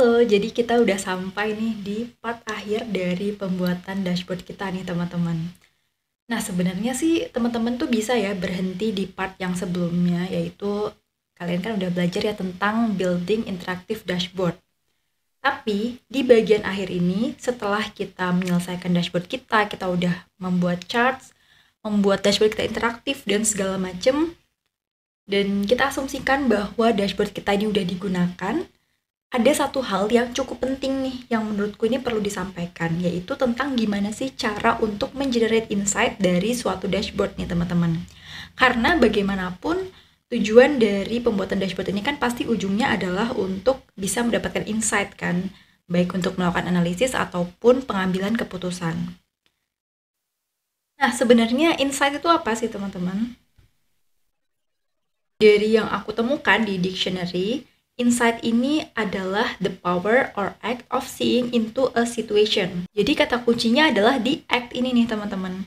Halo, jadi kita udah sampai nih di part akhir dari pembuatan dashboard kita nih teman-teman. Nah sebenarnya sih teman-teman tuh bisa ya berhenti di part yang sebelumnya, yaitu kalian kan udah belajar ya tentang building interactive dashboard. Tapi di bagian akhir ini setelah kita menyelesaikan dashboard kita udah membuat charts, membuat dashboard kita interaktif dan segala macem. Dan kita asumsikan bahwa dashboard kita ini udah digunakan. Ada satu hal yang cukup penting nih yang menurutku ini perlu disampaikan, yaitu tentang gimana sih cara untuk mengenerate insight dari suatu dashboard nih teman-teman. Karena bagaimanapun tujuan dari pembuatan dashboard ini kan pasti ujungnya adalah untuk bisa mendapatkan insight kan, baik untuk melakukan analisis ataupun pengambilan keputusan. Nah sebenarnya insight itu apa sih teman-teman? Dari yang aku temukan di dictionary, insight ini adalah the power or act of seeing into a situation. Jadi kata kuncinya adalah di act ini nih teman-teman.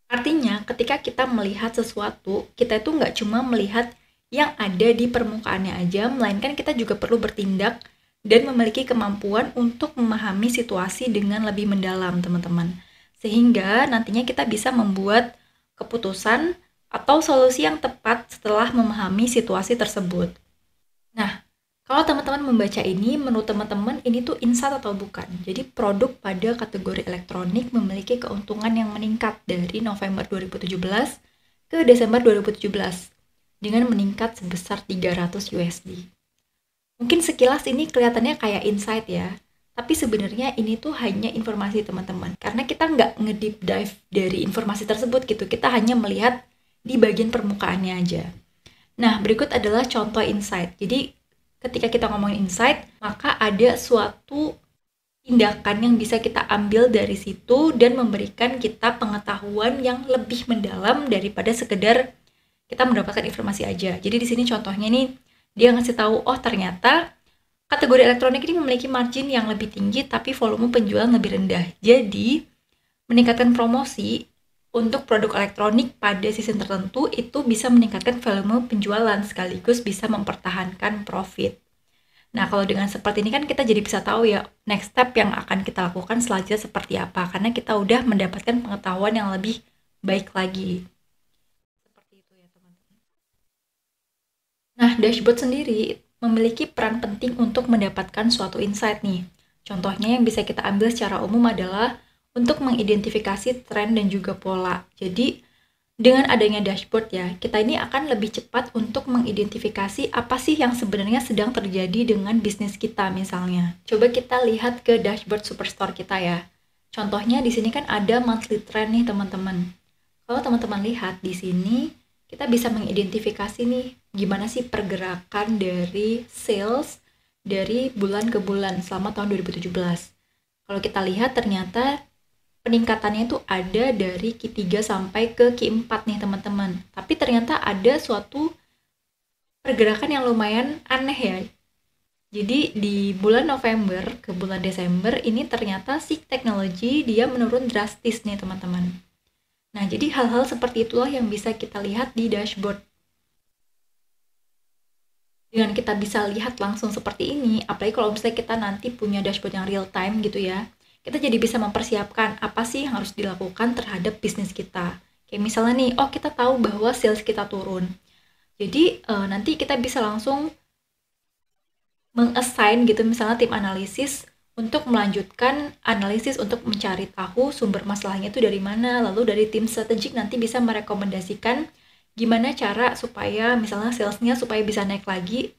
Artinya ketika kita melihat sesuatu, kita itu nggak cuma melihat yang ada di permukaannya aja, melainkan kita juga perlu bertindak dan memiliki kemampuan untuk memahami situasi dengan lebih mendalam teman-teman. Sehingga nantinya kita bisa membuat keputusan atau solusi yang tepat setelah memahami situasi tersebut. Nah, kalau teman-teman membaca ini, menurut teman-teman ini tuh insight atau bukan? Jadi produk pada kategori elektronik memiliki keuntungan yang meningkat dari November 2017 ke Desember 2017 dengan meningkat sebesar 300 USD. Mungkin sekilas ini kelihatannya kayak insight ya, tapi sebenarnya ini tuh hanya informasi teman-teman. Karena kita nggak nge-deep dive dari informasi tersebut gitu, kita hanya melihat di bagian permukaannya aja. Nah, berikut adalah contoh insight. Jadi, ketika kita ngomongin insight, maka ada suatu tindakan yang bisa kita ambil dari situ dan memberikan kita pengetahuan yang lebih mendalam daripada sekedar kita mendapatkan informasi aja. Jadi di sini contohnya nih, dia ngasih tahu, oh ternyata kategori elektronik ini memiliki margin yang lebih tinggi tapi volume penjualan lebih rendah. Jadi, meningkatkan promosi untuk produk elektronik pada season tertentu itu bisa meningkatkan volume penjualan sekaligus bisa mempertahankan profit. Nah, kalau dengan seperti ini kan kita jadi bisa tahu ya next step yang akan kita lakukan selanjutnya seperti apa karena kita udah mendapatkan pengetahuan yang lebih baik lagi. Seperti itu ya, teman-teman. Nah, dashboard sendiri memiliki peran penting untuk mendapatkan suatu insight nih. Contohnya yang bisa kita ambil secara umum adalah untuk mengidentifikasi tren dan juga pola. Jadi, dengan adanya dashboard ya, kita ini akan lebih cepat untuk mengidentifikasi apa sih yang sebenarnya sedang terjadi dengan bisnis kita misalnya. Coba kita lihat ke dashboard Superstore kita ya. Contohnya di sini kan ada monthly trend nih teman-teman. Kalau teman-teman lihat di sini, kita bisa mengidentifikasi nih gimana sih pergerakan dari sales dari bulan ke bulan selama tahun 2017. Kalau kita lihat ternyata peningkatannya itu ada dari Q3 sampai ke Q4 nih teman-teman. Tapi ternyata ada suatu pergerakan yang lumayan aneh ya. Jadi di bulan November ke bulan Desember ini ternyata si teknologi dia menurun drastis nih teman-teman. Nah jadi hal-hal seperti itulah yang bisa kita lihat di dashboard. Dengan kita bisa lihat langsung seperti ini, apalagi kalau misalnya kita nanti punya dashboard yang real time gitu ya, kita jadi bisa mempersiapkan apa sih yang harus dilakukan terhadap bisnis kita. Kayak misalnya nih, oh kita tahu bahwa sales kita turun. Jadi nanti kita bisa langsung meng-assign gitu misalnya tim analisis untuk melanjutkan analisis untuk mencari tahu sumber masalahnya itu dari mana. Lalu dari tim strategik nanti bisa merekomendasikan gimana cara supaya misalnya salesnya supaya bisa naik lagi.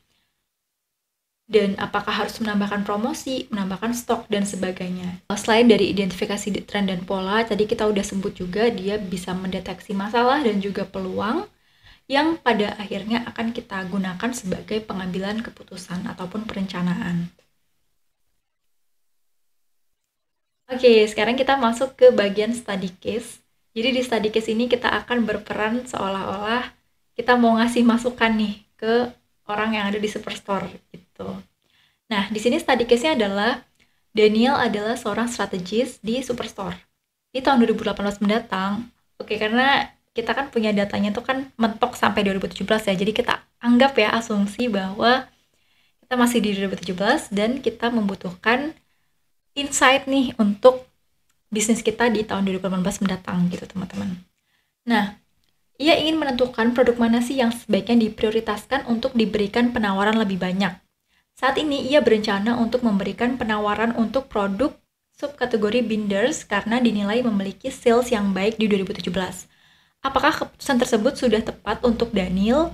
Dan apakah harus menambahkan promosi, menambahkan stok, dan sebagainya. Selain dari identifikasi tren dan pola, tadi kita udah sebut juga dia bisa mendeteksi masalah dan juga peluang yang pada akhirnya akan kita gunakan sebagai pengambilan keputusan ataupun perencanaan. Oke, sekarang kita masuk ke bagian study case. Jadi di study case ini kita akan berperan seolah-olah kita mau ngasih masukan nih ke orang yang ada di Superstore gitu. Nah, di sini study case-nya adalah Daniel adalah seorang strategis di Superstore. Di tahun 2018 mendatang, oke karena kita kan punya datanya tuh kan mentok sampai 2017 ya. Jadi kita anggap ya asumsi bahwa kita Kita masih di 2017 dan kita membutuhkan insight nih untuk bisnis kita di tahun 2018 mendatang gitu teman-teman. Nah, ia ingin menentukan produk mana sih yang sebaiknya diprioritaskan untuk diberikan penawaran lebih banyak. Saat ini ia berencana untuk memberikan penawaran untuk produk subkategori binders karena dinilai memiliki sales yang baik di 2017. Apakah keputusan tersebut sudah tepat untuk Daniel?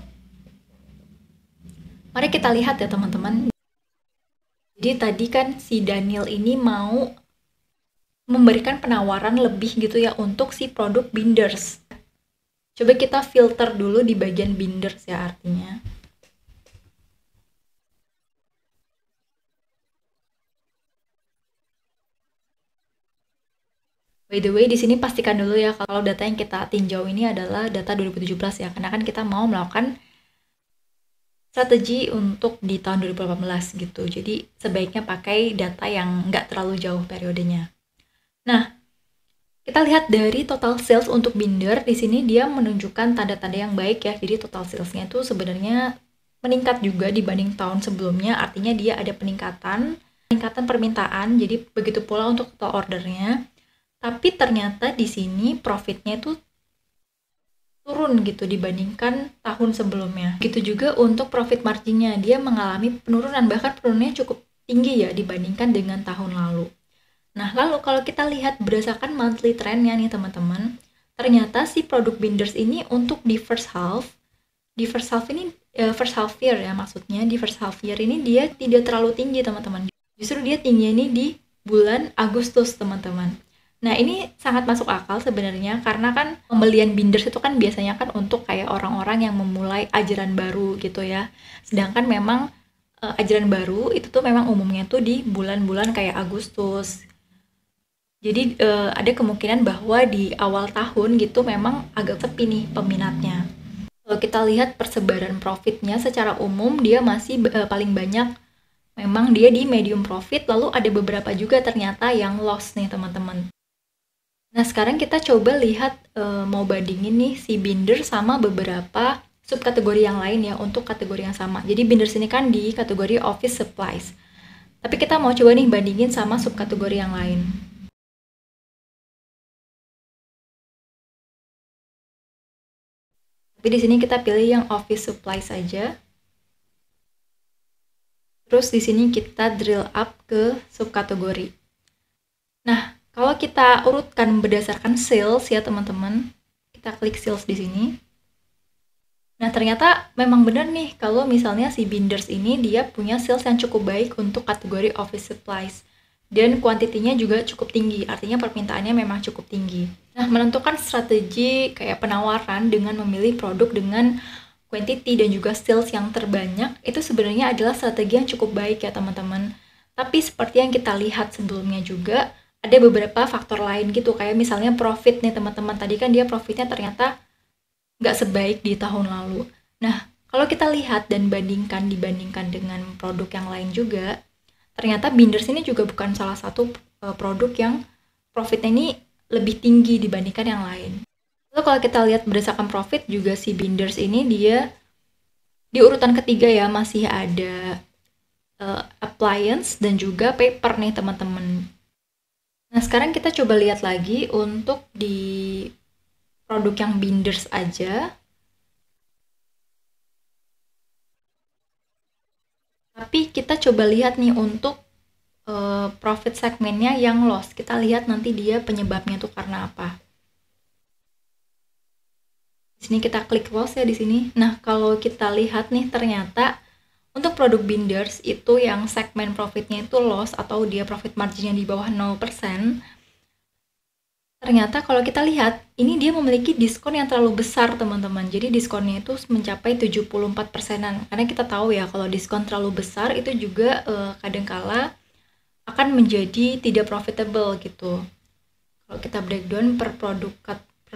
Mari kita lihat ya teman-teman. Jadi tadi kan si Daniel ini mau memberikan penawaran lebih gitu ya untuk si produk binders. Coba kita filter dulu di bagian binders ya artinya. By the way, di sini pastikan dulu ya kalau data yang kita tinjau ini adalah data 2017 ya, karena kan kita mau melakukan strategi untuk di tahun 2018 gitu. Jadi sebaiknya pakai data yang nggak terlalu jauh periodenya. Nah, kita lihat dari total sales untuk binder, di sini dia menunjukkan tanda-tanda yang baik ya. Jadi total salesnya itu sebenarnya meningkat juga dibanding tahun sebelumnya, artinya dia ada peningkatan permintaan, jadi begitu pula untuk total ordernya. Tapi ternyata di sini profitnya itu turun gitu dibandingkan tahun sebelumnya. Gitu juga untuk profit marginnya, dia mengalami penurunan, bahkan penurunannya cukup tinggi ya dibandingkan dengan tahun lalu. Nah, lalu kalau kita lihat berdasarkan monthly trendnya nih teman-teman, ternyata si produk binders ini untuk di first half ini first half year ya maksudnya, di first half year ini dia tidak terlalu tinggi teman-teman. Justru dia tingginya ini di bulan Agustus teman-teman. Nah, ini sangat masuk akal sebenarnya karena kan pembelian binders itu kan biasanya kan untuk kayak orang-orang yang memulai ajaran baru gitu ya. Sedangkan memang ajaran baru itu tuh memang umumnya tuh di bulan-bulan kayak Agustus. Jadi ada kemungkinan bahwa di awal tahun gitu memang agak sepi nih peminatnya. Kalau kita lihat persebaran profitnya secara umum dia masih paling banyak memang dia di medium profit, lalu ada beberapa juga ternyata yang loss nih teman-teman. Nah, sekarang kita coba lihat mau bandingin nih si binder sama beberapa subkategori yang lain ya untuk kategori yang sama. Jadi binders ini kan di kategori office supplies. Tapi kita mau coba nih bandingin sama subkategori yang lain. Tapi di sini kita pilih yang office supplies saja. Terus di sini kita drill up ke subkategori. Nah, kalau kita urutkan berdasarkan sales ya teman-teman, kita klik sales di sini. Nah, ternyata memang benar nih kalau misalnya si binders ini dia punya sales yang cukup baik untuk kategori office supplies. Dan kuantitinya juga cukup tinggi, artinya permintaannya memang cukup tinggi. Nah, menentukan strategi kayak penawaran dengan memilih produk dengan quantity dan juga sales yang terbanyak, itu sebenarnya adalah strategi yang cukup baik ya teman-teman. Tapi seperti yang kita lihat sebelumnya juga, ada beberapa faktor lain gitu, kayak misalnya profit nih teman-teman. Tadi kan dia profitnya ternyata nggak sebaik di tahun lalu. Nah, kalau kita lihat dan dibandingkan dengan produk yang lain juga, ternyata binders ini juga bukan salah satu produk yang profitnya ini lebih tinggi dibandingkan yang lain. Lalu kalau kita lihat berdasarkan profit juga si binders ini dia di urutan ketiga ya, masih ada appliance dan juga paper nih teman-teman. Nah, sekarang kita coba lihat lagi untuk di produk yang binders aja. Tapi kita coba lihat nih untuk profit segmennya yang loss. Kita lihat nanti dia penyebabnya tuh karena apa. Di sini kita klik loss ya di sini. Nah, kalau kita lihat nih ternyata untuk produk binders itu yang segmen profitnya itu loss atau dia profit marginnya di bawah 0%, ternyata kalau kita lihat ini dia memiliki diskon yang terlalu besar teman-teman. Jadi diskonnya itu mencapai 74%-an. Karena kita tahu ya kalau diskon terlalu besar itu juga kadangkala akan menjadi tidak profitable gitu. Kalau kita breakdown per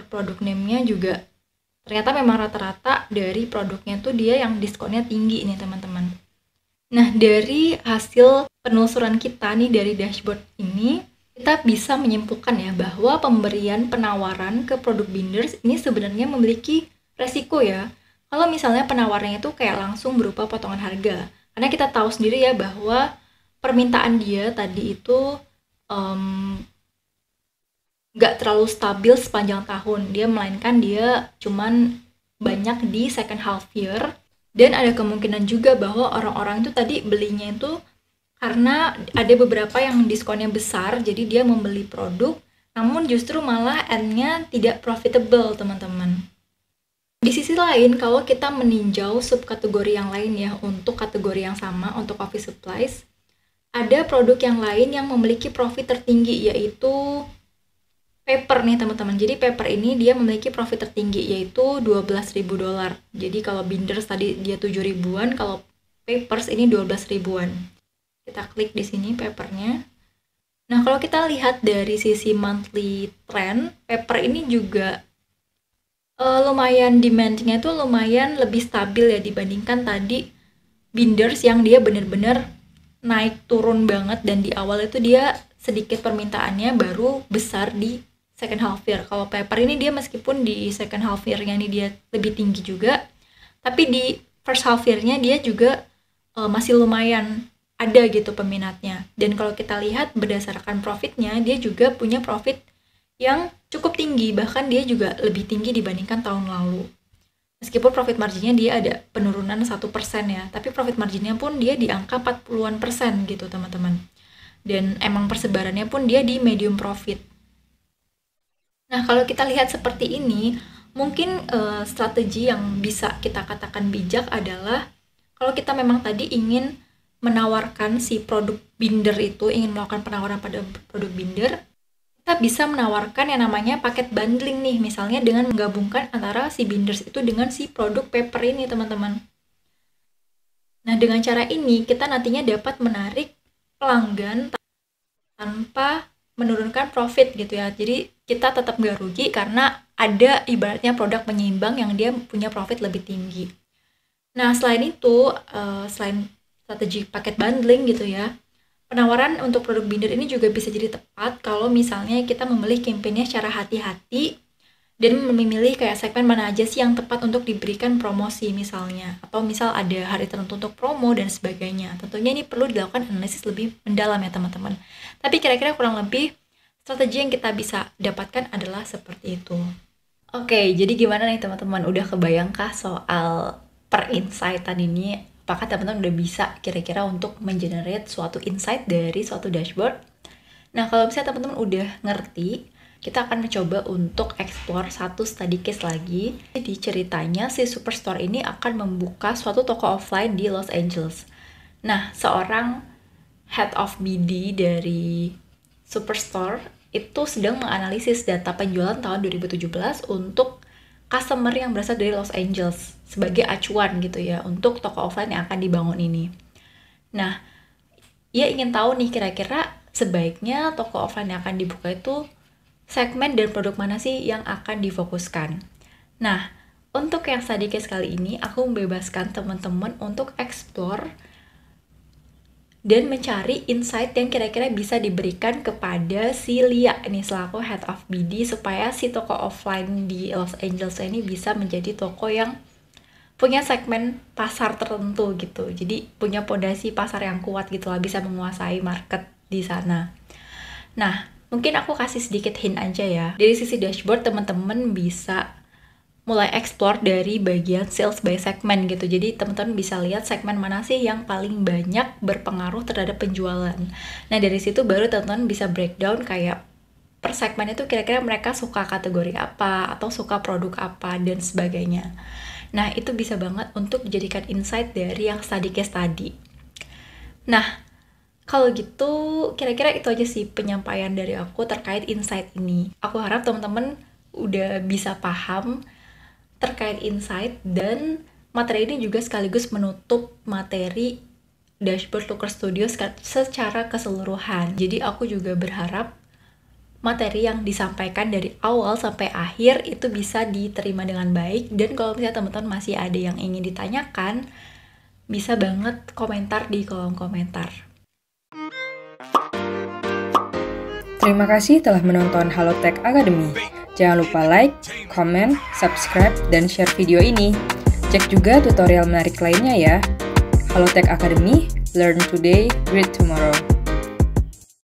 produk name-nya juga ternyata memang rata-rata dari produknya tuh dia yang diskonnya tinggi ini teman-teman. Nah, dari hasil penelusuran kita nih dari dashboard ini, kita bisa menyimpulkan ya bahwa pemberian penawaran ke produk binders ini sebenarnya memiliki resiko ya. Kalau misalnya penawarannya itu kayak langsung berupa potongan harga, Karena kita tahu sendiri ya bahwa permintaan dia tadi itu nggak terlalu stabil sepanjang tahun. Melainkan dia cuman banyak di second half year. Dan ada kemungkinan juga bahwa orang-orang itu tadi belinya itu karena ada beberapa yang diskonnya besar, jadi dia membeli produk, namun justru malah end-nya tidak profitable, teman-teman. Di sisi lain, kalau kita meninjau subkategori yang lain ya, untuk kategori yang sama, untuk office supplies, ada produk yang lain yang memiliki profit tertinggi, yaitu paper nih teman-teman. Jadi paper ini dia memiliki profit tertinggi, yaitu $12.000. Jadi kalau binders tadi dia 7 ribuan, kalau papers ini 12 ribuan. Kita klik di sini papernya. Nah, kalau kita lihat dari sisi monthly trend, paper ini juga lumayan demandnya itu lumayan lebih stabil ya dibandingkan tadi binders yang dia bener-bener naik turun banget, dan di awal itu dia sedikit permintaannya baru besar di second half year. Kalau paper ini dia meskipun di second half year-nya ini dia lebih tinggi juga, tapi di first half year-nya dia juga masih lumayan ada gitu peminatnya. Dan kalau kita lihat berdasarkan profitnya, dia juga punya profit yang cukup tinggi, bahkan dia juga lebih tinggi dibandingkan tahun lalu. Meskipun profit marginnya dia ada penurunan 1% ya, tapi profit marginnya pun dia di angka 40-an% gitu teman-teman. Dan emang persebarannya pun dia di medium profit. Nah, kalau kita lihat seperti ini, mungkin strategi yang bisa kita katakan bijak adalah kalau kita memang tadi ingin menawarkan si produk binder itu, ingin melakukan penawaran pada produk binder, kita bisa menawarkan yang namanya paket bundling nih, misalnya dengan menggabungkan antara si binders itu dengan si produk paper ini teman-teman. Nah, dengan cara ini kita nantinya dapat menarik pelanggan tanpa menurunkan profit gitu ya. Jadi kita tetap nggak rugi karena ada ibaratnya produk penyeimbang yang dia punya profit lebih tinggi. Nah, selain itu, selain strategi paket bundling gitu ya, penawaran untuk produk binder ini juga bisa jadi tepat kalau misalnya kita memilih campaign-nya secara hati-hati dan memilih kayak segmen mana aja sih yang tepat untuk diberikan promosi misalnya, atau misal ada hari tertentu untuk promo dan sebagainya. Tentunya ini perlu dilakukan analisis lebih mendalam ya teman-teman. Tapi kira-kira kurang lebih strategi yang kita bisa dapatkan adalah seperti itu. Oke, jadi gimana nih teman-teman? Udah kebayangkah soal per insight-an ini? Apakah teman-teman udah bisa kira-kira untuk mengenerate suatu insight dari suatu dashboard? Nah, kalau misalnya teman-teman udah ngerti, kita akan mencoba untuk explore satu study case lagi. Di ceritanya, si Superstore ini akan membuka suatu toko offline di Los Angeles. Nah, seorang head of BD dari Superstore itu sedang menganalisis data penjualan tahun 2017 untuk customer yang berasal dari Los Angeles sebagai acuan gitu ya untuk toko offline yang akan dibangun ini. Nah, ia ingin tahu nih kira-kira sebaiknya toko offline yang akan dibuka itu segmen dan produk mana sih yang akan difokuskan. Nah, untuk yang study case kali ini aku membebaskan teman-teman untuk explore dan mencari insight yang kira-kira bisa diberikan kepada si Lia ini selaku head of BD supaya si toko offline di Los Angeles ini bisa menjadi toko yang punya segmen pasar tertentu gitu. Jadi punya fondasi pasar yang kuat gitu lah, bisa menguasai market di sana. Nah, mungkin aku kasih sedikit hint aja ya. Dari sisi dashboard teman-teman bisa mulai explore dari bagian sales by segment gitu. Jadi teman-teman bisa lihat segmen mana sih yang paling banyak berpengaruh terhadap penjualan. Nah, dari situ baru teman-teman bisa breakdown kayak per segmen itu kira-kira mereka suka kategori apa atau suka produk apa dan sebagainya. Nah, itu bisa banget untuk dijadikan insight dari yang study case tadi. Nah, kalau gitu kira-kira itu aja sih penyampaian dari aku terkait insight ini. Aku harap teman-teman udah bisa paham terkait insight, dan materi ini juga sekaligus menutup materi dashboard Looker Studio secara keseluruhan. Jadi aku juga berharap materi yang disampaikan dari awal sampai akhir itu bisa diterima dengan baik, dan kalau misalnya teman-teman masih ada yang ingin ditanyakan, bisa banget komentar di kolom komentar. Terima kasih telah menonton Halotek Academy. Jangan lupa like, comment, subscribe, dan share video ini. Cek juga tutorial menarik lainnya ya. Halo Tech Academy, learn today, great tomorrow.